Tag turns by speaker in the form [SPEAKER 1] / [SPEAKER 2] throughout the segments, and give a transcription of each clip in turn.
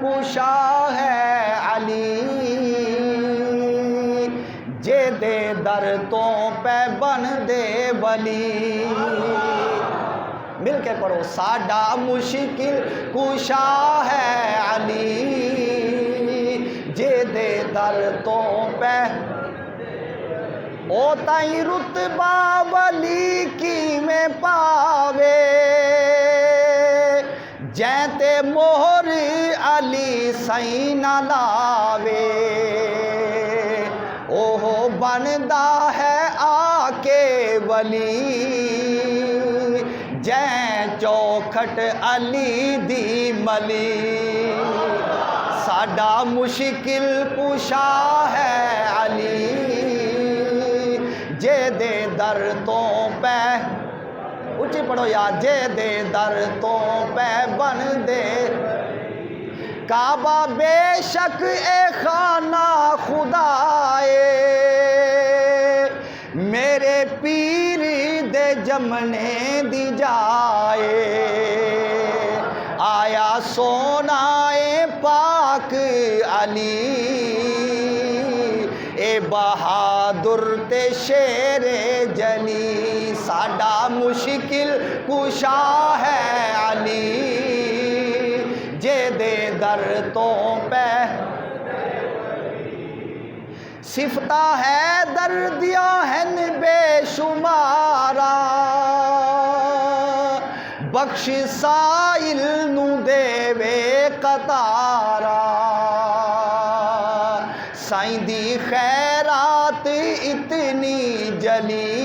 [SPEAKER 1] کشا ہے علی، جے دے در تو پہ بن دے ولی۔ مل کے پڑھو، ساڈا مشکل کشا ہے علی، جے دے در تو پہ او تائیں رتبہ ولی کی میں پاوے، جیتے مہر علی سائیں نہ لاوے، اوہ بندا ہے آ کے ولی، جیں چوکھٹ علی دی ملی۔ ساڈا مشکل کشا ہے علی، جے دے در تو پہ، اچھی پڑھو یار، جے دے در تو پہ بن دے۔ کعبہ بے شک اے خانہ خدائے، میرے پیر دے جمنے دی جائے، آیا سونا اے پاک علی، اے بہادر تے شیر جلی۔ ساڈا مشکل کشا ہے علی، جے دے در تو پہ صفتہ ہے دردیاں ہن بے شمارا، بخش سائل نو دے وے قطارا، سائیں دی خیرات اتنی جلی،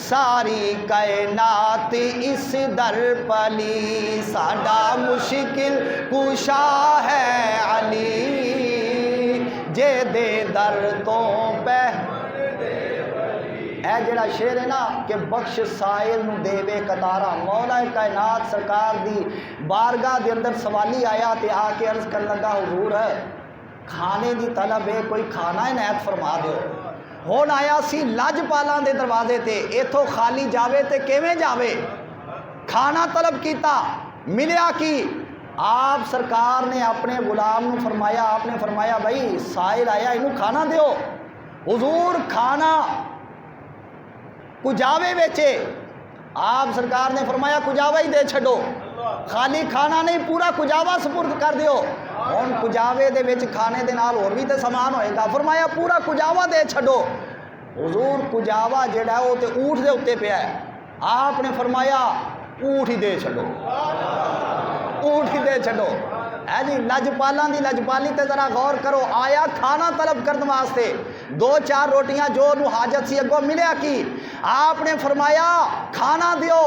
[SPEAKER 1] ساری کائنات اس در پلی۔ ساڈا مشکل کشا ہے علی، جے دے در تو پہ، اے جڑا شعر ہے نا کہ بخش سائل نو دیوے قطارا، مولا کائنات سرکار دی بارگاہ دے اندر سوالی آیا تے آ کے عرض کرن لگا حضور کھانے دی طلب ہے، کوئی کھانا عنایت فرما دیو۔ ہون آیا سی لاجپالاں دے دروازے تے، ایتھوں خالی جاوے تے کیویں جاوے، کھانا طلب کیتا، ملیا کی؟ آپ سرکار نے اپنے غلام نو فرمایا، آپ نے فرمایا بھائی سائل آیا انہوں کھانا دیو۔ حضور کھانا کجاوے بیچے، آپ سرکار نے فرمایا کجاوہ ہی دے چھڑو، خالی کھانا نہیں پورا کجاوہ سپرد کر دیو۔ ہن کجاوے دے وچ کھانے دے نال اور بھی تے سامان ہوئے گا، فرمایا پورا کجاوہ دے چھڑو۔ حضور کجاوہ جڑا ہے وہ تے اونٹ دے اتے پیا ہے، آپ نے فرمایا اونٹ ہی دے چھڑو، اونٹ ہی دے چھڑو۔ ہے جی لجپالاں دی لجپالی تے ذرا غور کرو، آیا کھانا طلب کرنے واسطے، دو چار روٹیاں جو نو حاجت سی اگوں ملیا کی؟ آپ نے فرمایا کھانا دیو۔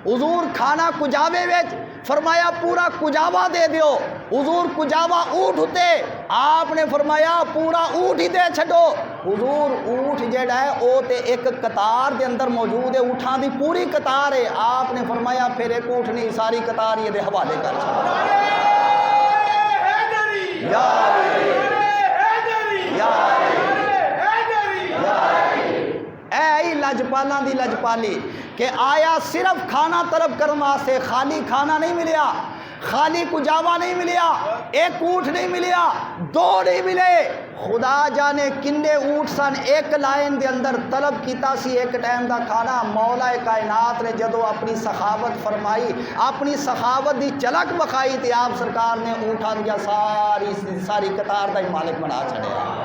[SPEAKER 1] حضور کھانا کجاوے وچ، فرمایا پورا کجاوہ دے دیو۔ حضور کجاوہ اونٹ ہوتے، آپ نے فرمایا پورا اونٹ ہی دے چھڈو۔ حضور اونٹ جڑا ہے او تے ایک قطار دے اندر موجود ہے، اونٹاں دی پوری قطار ہے، آپ نے فرمایا پھر ایک اونٹ نہیں ساری قطار یہ دے حوالے کر چھڈو۔ اے لجپالاں دی لجپالی کہ آیا صرف کھانا طلب کرنے واسطے، خالی کھانا نہیں ملیا، خالی کجاوا نہیں ملیا، ایک اونٹ نہیں ملیا، دو نہیں ملے، خدا جانے کنے اونٹ سن۔ ایک لائن دے اندر طلب کیتا سی ایک ٹائم دا کھانا، مولا کائنات نے جدو اپنی سخاوت فرمائی، اپنی سخاوت دی چلک بکھائی تے آپ سرکار نے اونٹاں دیا ساری قطار دا ہی مالک بنا چھڑیا۔